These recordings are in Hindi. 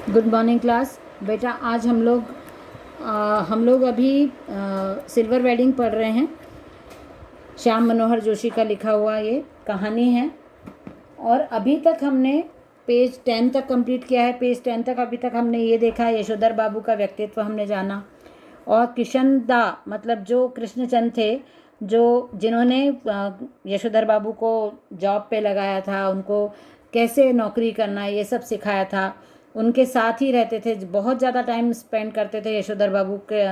Good morning class. बेटा आज हम लोग अभी सिल्वर वेडिंग पढ़ रहे हैं। श्याम मनोहर जोशी का लिखा हुआ ये कहानी है और अभी तक हमने पेज 10 तक कंप्लीट किया है। पेज 10 तक अभी तक हमने ये देखा, यशोधर बाबू का व्यक्तित्व हमने जाना और किशन दा मतलब जो कृष्णचंद थे, जो जिन्होंने यशोधर बाबू को जॉब पे लगाया था, उनको कैसे नौकरी करना ये सब सिखाया था। उनके साथ ही रहते थे, बहुत ज़्यादा टाइम स्पेंड करते थे यशोधर बाबू के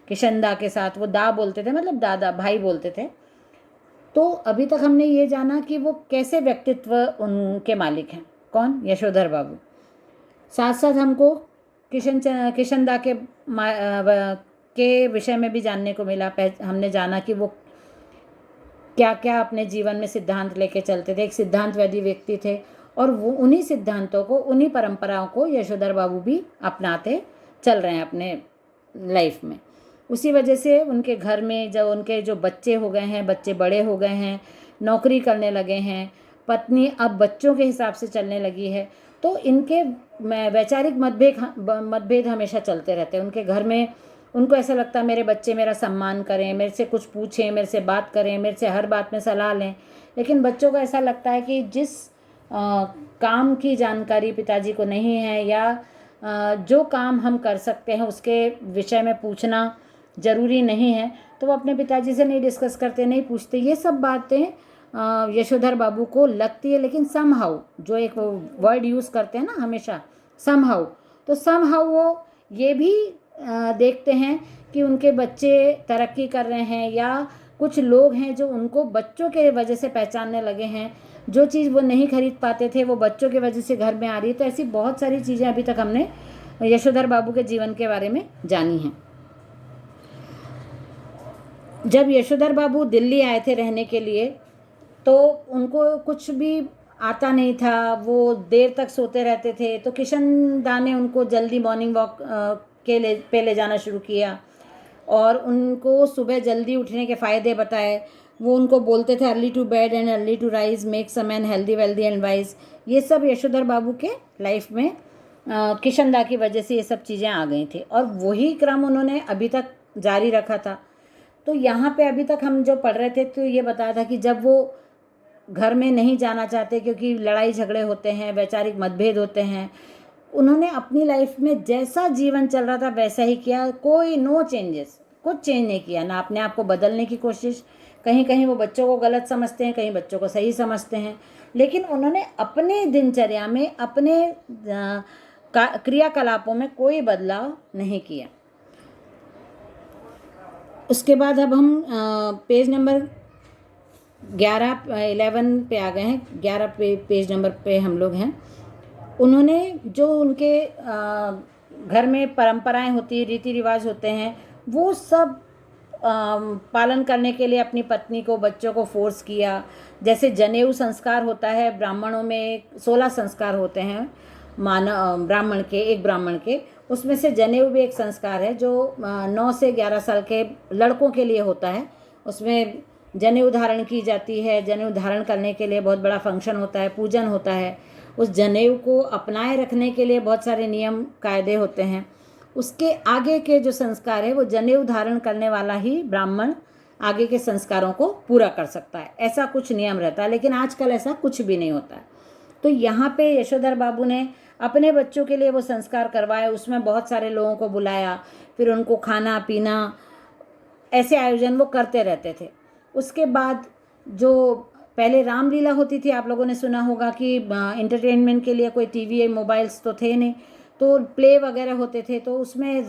किशन दा के साथ। वो दा बोलते थे, मतलब दादा भाई बोलते थे। तो अभी तक हमने ये जाना कि वो कैसे व्यक्तित्व उनके मालिक हैं, कौन, यशोधर बाबू। साथ साथ हमको किशन दा के विषय में भी जानने को मिला। हमने जाना कि वो क्या क्या अपने जीवन में सिद्धांत लेके चलते थे। एक सिद्धांतवादी व्यक्ति थे और वो उन्हीं सिद्धांतों को, उन्हीं परंपराओं को यशोधर बाबू भी अपनाते चल रहे हैं अपने लाइफ में। उसी वजह से उनके घर में जब उनके जो बच्चे हो गए हैं, बच्चे बड़े हो गए हैं, नौकरी करने लगे हैं, पत्नी अब बच्चों के हिसाब से चलने लगी है, तो इनके वैचारिक मतभेद हमेशा चलते रहते हैं उनके घर में। उनको ऐसा लगता है मेरे बच्चे मेरा सम्मान करें, मेरे से कुछ पूछें, मेरे से बात करें, मेरे से हर बात में सलाह लें। लेकिन बच्चों को ऐसा लगता है कि जिस काम की जानकारी पिताजी को नहीं है या जो काम हम कर सकते हैं उसके विषय में पूछना ज़रूरी नहीं है, तो वो अपने पिताजी से नहीं डिस्कस करते, नहीं पूछते। ये सब बातें यशोधर बाबू को लगती है। लेकिन समहाउ, जो एक वर्ड यूज़ करते हैं ना हमेशा, समहाउ, तो समहाउ वो ये भी देखते हैं कि उनके बच्चे तरक्की कर रहे हैं या कुछ लोग हैं जो उनको बच्चों के वजह से पहचानने लगे हैं। जो चीज़ वो नहीं खरीद पाते थे वो बच्चों की वजह से घर में आ रही है। तो ऐसी बहुत सारी चीज़ें अभी तक हमने यशोधर बाबू के जीवन के बारे में जानी हैं। जब यशोधर बाबू दिल्ली आए थे रहने के लिए, तो उनको कुछ भी आता नहीं था, वो देर तक सोते रहते थे। तो किशन दा ने उनको जल्दी मॉर्निंग वॉक पे ले जाना शुरू किया और उनको सुबह जल्दी उठने के फ़ायदे बताए। वो उनको बोलते थे early to bed and early to rise makes a man healthy wealthy and wise. ये सब यशोधर बाबू के लाइफ में किशन दा की वजह से ये सब चीज़ें आ गई थी और वही क्रम उन्होंने अभी तक जारी रखा था। तो यहाँ पे अभी तक हम जो पढ़ रहे थे तो ये बताया था कि जब वो घर में नहीं जाना चाहते क्योंकि लड़ाई झगड़े होते हैं, वैचारिक मतभेद होते हैं, उन्होंने अपनी लाइफ में जैसा जीवन चल रहा था वैसा ही किया। कोई नो चेंजेस, कुछ चेंज नहीं किया, ना अपने आप को बदलने की कोशिश। कहीं कहीं वो बच्चों को गलत समझते हैं, कहीं बच्चों को सही समझते हैं, लेकिन उन्होंने अपने दिनचर्या में, अपने क्रियाकलापों में कोई बदलाव नहीं किया। उसके बाद अब हम पेज नंबर 11 पे आ गए हैं। 11 पेज नंबर पे हम लोग हैं। उन्होंने जो उनके घर में परंपराएं होती, रीति रिवाज होते हैं, वो सब पालन करने के लिए अपनी पत्नी को, बच्चों को फोर्स किया। जैसे जनेऊ संस्कार होता है ब्राह्मणों में, 16 संस्कार होते हैं ब्राह्मण के, एक ब्राह्मण के, उसमें से जनेऊ भी एक संस्कार है जो 9 से 11 साल के लड़कों के लिए होता है। उसमें जनेऊ धारण की जाती है। जनेऊ धारण करने के लिए बहुत बड़ा फंक्शन होता है, पूजन होता है। उस जनेऊ को अपनाए रखने के लिए बहुत सारे नियम कायदे होते हैं। उसके आगे के जो संस्कार है वो जनेऊ धारण करने वाला ही ब्राह्मण आगे के संस्कारों को पूरा कर सकता है, ऐसा कुछ नियम रहता है। लेकिन आजकल ऐसा कुछ भी नहीं होता है। तो यहाँ पे यशोधर बाबू ने अपने बच्चों के लिए वो संस्कार करवाए। उसमें बहुत सारे लोगों को बुलाया, फिर उनको खाना पीना, ऐसे आयोजन वो करते रहते थे। उसके बाद जो पहले रामलीला होती थी, आप लोगों ने सुना होगा कि इंटरटेनमेंट के लिए कोई टीवी मोबाइल्स तो थे नहीं, तो प्ले वगैरह होते थे। तो उसमें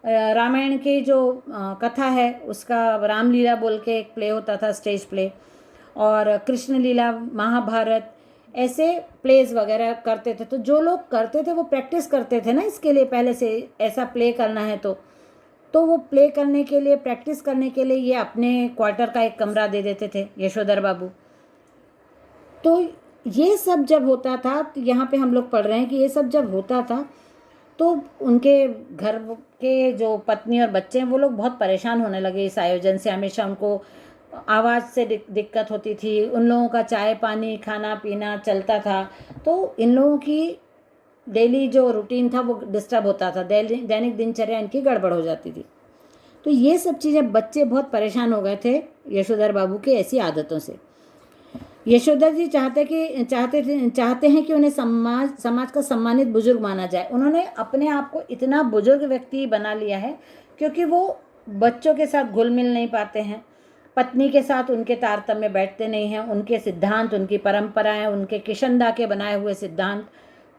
रामायण की जो कथा है उसका रामलीला बोल के एक प्ले होता था, स्टेज प्ले। और कृष्ण लीला, महाभारत, ऐसे प्लेज वगैरह करते थे। तो जो लोग करते थे वो प्रैक्टिस करते थे ना इसके लिए, पहले से ऐसा प्ले करना है तो वो प्ले करने के लिए, प्रैक्टिस करने के लिए ये अपने क्वार्टर का एक कमरा दे देते थे यशोधर बाबू। तो ये सब जब होता था, तो यहाँ पे हम लोग पढ़ रहे हैं कि ये सब जब होता था तो उनके घर के जो पत्नी और बच्चे हैं वो लोग बहुत परेशान होने लगे इस आयोजन से। हमेशा उनको आवाज़ से दिक्कत होती थी। उन लोगों का चाय पानी, खाना पीना चलता था। तो इन लोगों की डेली जो रूटीन था वो डिस्टर्ब होता था, दैनिक दिनचर्या इनकी गड़बड़ हो जाती थी। तो ये सब चीज़ें, बच्चे बहुत परेशान हो गए थे यशोधर बाबू की ऐसी आदतों से। यशोधर जी चाहते हैं कि उन्हें समाज का सम्मानित बुजुर्ग माना जाए। उन्होंने अपने आप को इतना बुजुर्ग व्यक्ति बना लिया है क्योंकि वो बच्चों के साथ घुल मिल नहीं पाते हैं, पत्नी के साथ उनके तारतम्य बैठते नहीं हैं, उनके सिद्धांत, उनकी परंपराएं, उनके किशनदा के बनाए हुए सिद्धांत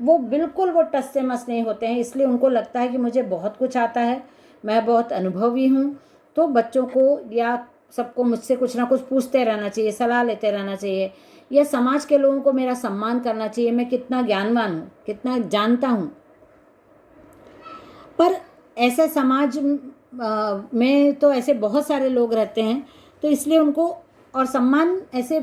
वो बिल्कुल वो टस से मस नहीं होते हैं। इसलिए उनको लगता है कि मुझे बहुत कुछ आता है, मैं बहुत अनुभवी हूँ, तो बच्चों को या सबको मुझसे कुछ ना कुछ पूछते रहना चाहिए, सलाह लेते रहना चाहिए, या समाज के लोगों को मेरा सम्मान करना चाहिए, मैं कितना ज्ञानवान हूँ, कितना जानता हूँ। पर ऐसे समाज में तो ऐसे बहुत सारे लोग रहते हैं, तो इसलिए उनको, और सम्मान ऐसे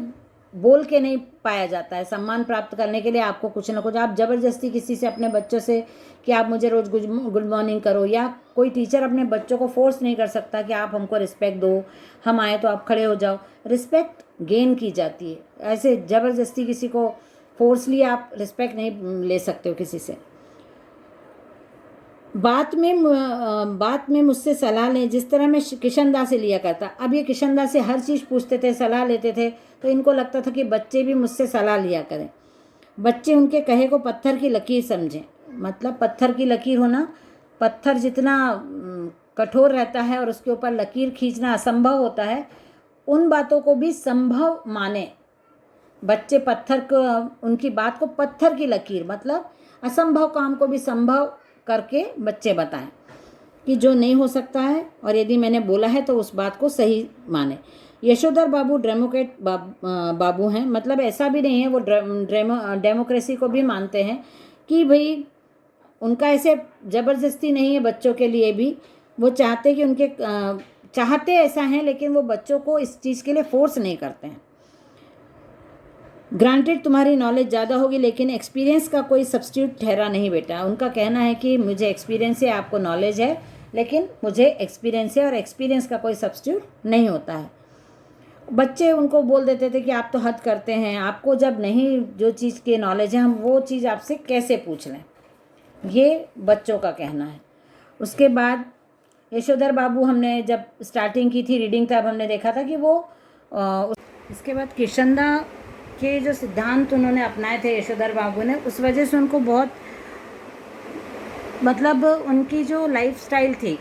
बोल के नहीं पाया जाता है। सम्मान प्राप्त करने के लिए आपको कुछ ना कुछ, आप ज़बरदस्ती किसी से, अपने बच्चों से कि आप मुझे रोज़ गुड मॉर्निंग करो, या कोई टीचर अपने बच्चों को फोर्स नहीं कर सकता कि आप हमको रिस्पेक्ट दो, हम आए तो आप खड़े हो जाओ। रिस्पेक्ट गेन की जाती है, ऐसे ज़बरदस्ती किसी को फोर्सली आप रिस्पेक्ट नहीं ले सकते हो किसी से। बात में मुझसे सलाह लें, जिस तरह मैं किशनदा से लिया करता। अब ये किशनदा से हर चीज़ पूछते थे, सलाह लेते थे, तो इनको लगता था कि बच्चे भी मुझसे सलाह लिया करें। बच्चे उनके कहे को पत्थर की लकीर समझें। मतलब पत्थर की लकीर होना, पत्थर जितना कठोर रहता है और उसके ऊपर लकीर खींचना असंभव होता है, उन बातों को भी संभव माने। बच्चे पत्थर को, उनकी बात को पत्थर की लकीर, मतलब असंभव काम को भी संभव करके बच्चे बताएं कि जो नहीं हो सकता है, और यदि मैंने बोला है तो उस बात को सही माने। यशोधर बाबू डेमोक्रेट बाबू हैं, मतलब ऐसा भी नहीं है, वो डेमोक्रेसी को भी मानते हैं कि भाई उनका ऐसे ज़बरदस्ती नहीं है बच्चों के लिए भी। वो चाहते कि उनके चाहते ऐसा हैं, लेकिन वो बच्चों को इस चीज़ के लिए फोर्स नहीं करते हैं। ग्रांटेड तुम्हारी नॉलेज ज़्यादा होगी, लेकिन एक्सपीरियंस का कोई सब्स्टिट्यूट ठहरा नहीं बेटा। उनका कहना है कि मुझे एक्सपीरियंस है, आपको नॉलेज है, लेकिन मुझे एक्सपीरियंस है, और एक्सपीरियंस का कोई सब्स्टिट्यूट नहीं होता है। बच्चे उनको बोल देते थे कि आप तो हद करते हैं, आपको जब नहीं जो चीज़ की नॉलेज है, हम वो चीज़ आपसे कैसे पूछ लें, ये बच्चों का कहना है। उसके बाद यशोधर बाबू, हमने जब स्टार्टिंग की थी रीडिंग, तब हमने देखा था कि वो इसके बाद किशनदा के जो सिद्धांत उन्होंने अपनाए थे यशोधर बाबू ने, उस वजह से उनको बहुत, मतलब उनकी जो लाइफस्टाइल थी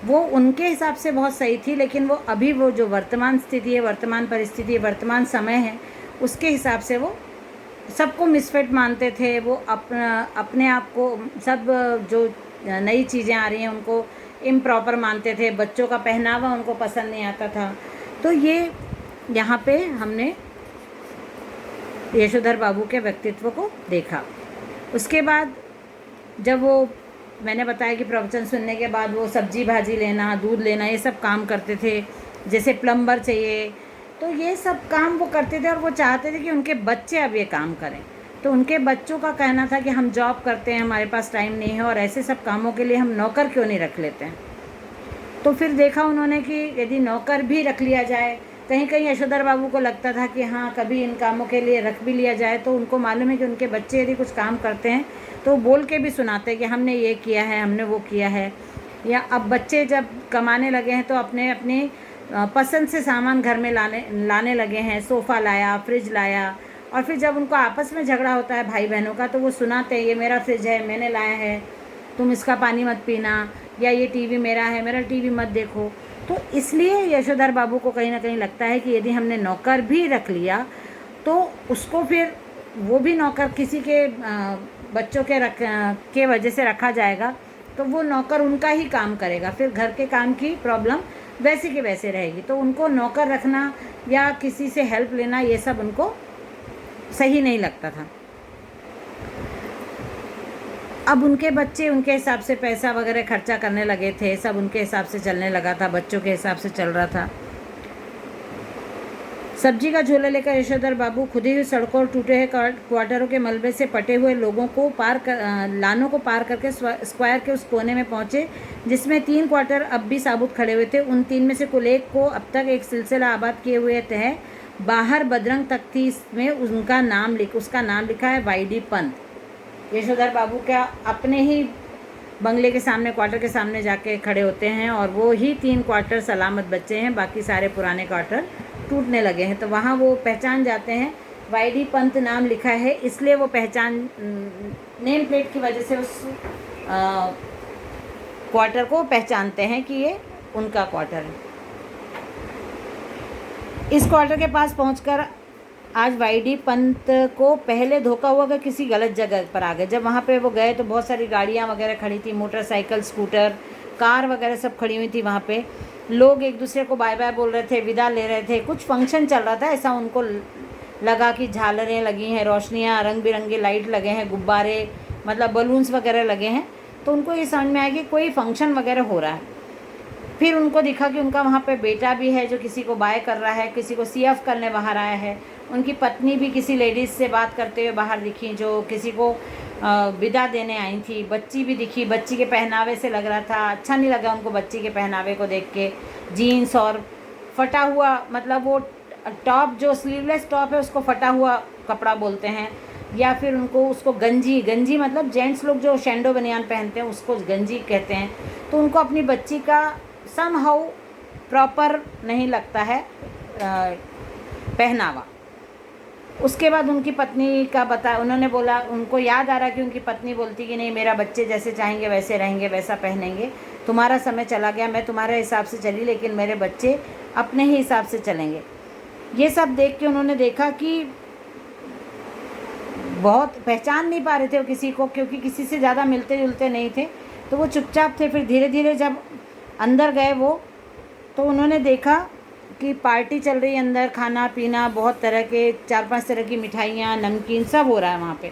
वो उनके हिसाब से बहुत सही थी, लेकिन वो अभी वो जो वर्तमान स्थिति है, वर्तमान परिस्थिति है, वर्तमान समय है, उसके हिसाब से वो सबको मिसफिट मानते थे। वो अपने आप को, सब जो नई चीज़ें आ रही हैं उनको इम्प्रॉपर मानते थे। बच्चों का पहनावा उनको पसंद नहीं आता था। तो ये यहाँ पे हमने यशोधर बाबू के व्यक्तित्व को देखा। उसके बाद जब वो, मैंने बताया कि प्रवचन सुनने के बाद वो सब्जी भाजी लेना, दूध लेना, ये सब काम करते थे। जैसे प्लम्बर चाहिए, तो ये सब काम वो करते थे, और वो चाहते थे कि उनके बच्चे अब ये काम करें। तो उनके बच्चों का कहना था कि हम जॉब करते हैं, हमारे पास टाइम नहीं है, और ऐसे सब कामों के लिए हम नौकर क्यों नहीं रख लेते हैं। तो फिर देखा उन्होंने कि यदि नौकर भी रख लिया जाए, कहीं कहीं यशोधर बाबू को लगता था कि हाँ कभी इन कामों के लिए रख भी लिया जाए, तो उनको मालूम है कि उनके बच्चे यदि कुछ काम करते हैं तो बोल के भी सुनाते कि हमने ये किया है, हमने वो किया है। या अब बच्चे जब कमाने लगे हैं तो अपने अपने पसंद से सामान घर में लाने लगे हैं। सोफ़ा लाया, फ्रिज लाया, और फिर जब उनको आपस में झगड़ा होता है भाई बहनों का, तो वो सुनाते हैं, ये मेरा फ्रिज है, मैंने लाया है, तुम इसका पानी मत पीना, या ये टीवी मेरा है, मेरा टीवी मत देखो। तो इसलिए यशोधर बाबू को कहीं ना कहीं लगता है कि यदि हमने नौकर भी रख लिया तो उसको फिर वो भी नौकर किसी के बच्चों के वजह से रखा जाएगा, तो वो नौकर उनका ही काम करेगा, फिर घर के काम की प्रॉब्लम वैसे के वैसे रहेगी। तो उनको नौकर रखना या किसी से हेल्प लेना, ये सब उनको सही नहीं लगता था। अब उनके बच्चे उनके हिसाब से पैसा वगैरह खर्चा करने लगे थे, सब उनके हिसाब से चलने लगा था, बच्चों के हिसाब से चल रहा था। सब्जी का झोला लेकर यशोधर बाबू खुदी हुई सड़कों और टूटे हुए क्वार्टरों के मलबे से पटे हुए लोगों को लानों को पार करके स्क्वायर के उस कोने में पहुंचे जिसमें 3 क्वार्टर अब भी साबुत खड़े हुए थे। उन 3 में से कुल एक को अब तक एक सिलसिला आबाद किए हुए थे। बाहर बजरंग तख्ती में उसका नाम लिखा है वाईडी पंत। यशोधर बाबू क्या अपने ही बंगले के सामने, क्वार्टर के सामने जाके खड़े होते हैं और वो ही 3 क्वार्टर सलामत बचे हैं, बाकी सारे पुराने क्वार्टर टूटने लगे हैं। तो वहाँ वो पहचान जाते हैं, वाईडी पंत नाम लिखा है, इसलिए वो पहचान नेम प्लेट की वजह से उस क्वार्टर को पहचानते हैं कि ये उनका क्वार्टर है। इस क्वार्टर के पास पहुंचकर आज वाईडी पंत को पहले धोखा हुआ कि किसी गलत जगह पर आ गए। जब वहाँ पे वो गए तो बहुत सारी गाड़ियाँ वगैरह खड़ी थी, मोटरसाइकिल, स्कूटर, कार वगैरह सब खड़ी हुई थी। वहाँ पे लोग एक दूसरे को बाय बाय बोल रहे थे, विदा ले रहे थे, कुछ फंक्शन चल रहा था ऐसा उनको लगा कि झालरें लगी हैं, रोशनियाँ, रंग बिरंगे लाइट लगे हैं, गुब्बारे मतलब बलून्स वगैरह लगे हैं। तो उनको ये समझ में आया कि कोई फंक्शन वगैरह हो रहा है। फिर उनको दिखा कि उनका वहाँ पे बेटा भी है जो किसी को बाय कर रहा है, किसी को सी एफ करने बाहर आया है। उनकी पत्नी भी किसी लेडीज़ से बात करते हुए बाहर दिखी जो किसी को विदा देने आई थी। बच्ची भी दिखी, बच्ची के पहनावे से लग रहा था, अच्छा नहीं लगा उनको बच्ची के पहनावे को देख के। जीन्स और फटा हुआ, मतलब वो टॉप जो स्लीवलेस टॉप है उसको फटा हुआ कपड़ा बोलते हैं, या फिर उनको उसको गंजी, गंजी मतलब जेंट्स लोग जो शैंडो बनियान पहनते हैं उसको गंजी कहते हैं। तो उनको अपनी बच्ची का समहाउ प्रॉपर नहीं लगता है पहनावा। उसके बाद उनकी पत्नी का उन्होंने बोला, उनको याद आ रहा कि उनकी पत्नी बोलती कि नहीं, मेरा बच्चे जैसे चाहेंगे वैसे रहेंगे, वैसा पहनेंगे, तुम्हारा समय चला गया, मैं तुम्हारे हिसाब से चली लेकिन मेरे बच्चे अपने ही हिसाब से चलेंगे। ये सब देख के उन्होंने देखा कि बहुत पहचान नहीं पा रहे थे वो किसी को, क्योंकि किसी से ज़्यादा मिलते जुलते नहीं थे, तो वो चुपचाप थे। फिर धीरे धीरे जब अंदर गए वो, तो उन्होंने देखा कि पार्टी चल रही है अंदर, खाना पीना, बहुत तरह के 4-5 तरह की मिठाइयाँ, नमकीन सब हो रहा है वहाँ पे।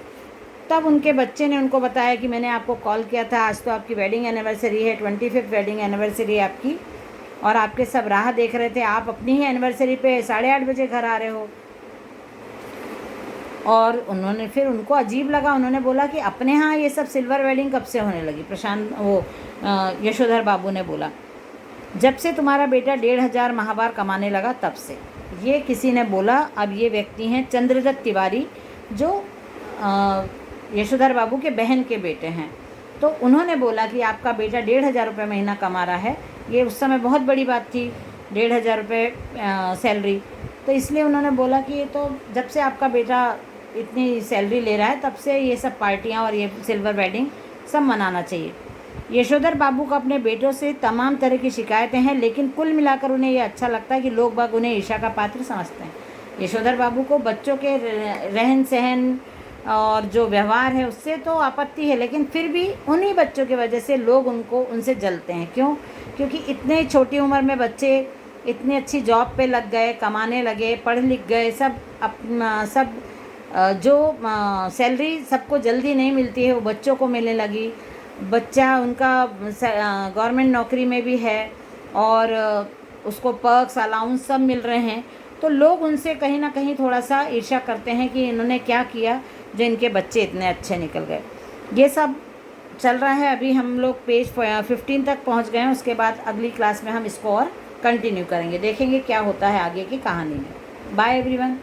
तब उनके बच्चे ने उनको बताया कि मैंने आपको कॉल किया था, आज तो आपकी वेडिंग एनिवर्सरी है, 25th वेडिंग एनिवर्सरी है आपकी, और आपके सब राह देख रहे थे, आप अपनी ही एनिवर्सरी पे 8:30 बजे घर आ रहे हो। और उन्होंने फिर उनको अजीब लगा, उन्होंने बोला कि अपने यहाँ ये सब सिल्वर वेडिंग कब से होने लगी? यशोधर बाबू ने बोला, जब से तुम्हारा बेटा 1,500 माहवार कमाने लगा तब से। ये किसी ने बोला। अब ये व्यक्ति हैं चंद्रदत्त तिवारी, जो यशोधर बाबू के बहन के बेटे हैं। तो उन्होंने बोला कि आपका बेटा 1,500 रुपये महीना कमा रहा है। ये उस समय बहुत बड़ी बात थी, 1,500 रुपये सैलरी। तो इसलिए उन्होंने बोला कि ये तो जब से आपका बेटा इतनी सैलरी ले रहा है तब से ये सब पार्टियां और ये सिल्वर वेडिंग सब मनाना चाहिए। यशोधर बाबू को अपने बेटों से तमाम तरह की शिकायतें हैं, लेकिन कुल मिलाकर उन्हें ये अच्छा लगता है कि लोग बाग उन्हें ईर्ष्या का पात्र समझते हैं। यशोधर बाबू को बच्चों के रहन सहन और जो व्यवहार है उससे तो आपत्ति है, लेकिन फिर भी उन्हीं बच्चों की वजह से लोग उनसे जलते हैं। क्यों? क्योंकि इतने छोटी उम्र में बच्चे इतनी अच्छी जॉब पे लग गए, कमाने लगे, पढ़ लिख गए, सब जो सैलरी सबको जल्दी नहीं मिलती है वो बच्चों को मिलने लगी। बच्चा उनका गवर्नमेंट नौकरी में भी है और उसको पर्क्स, अलाउंस सब मिल रहे हैं। तो लोग उनसे कहीं ना कहीं थोड़ा सा ईर्ष्या करते हैं कि इन्होंने क्या किया जो इनके बच्चे इतने अच्छे निकल गए। ये सब चल रहा है। अभी हम लोग पेज 15 तक पहुंच गए हैं। उसके बाद अगली क्लास में हम इसको और कंटिन्यू करेंगे, देखेंगे क्या होता है आगे की कहानी में। Bye everyone.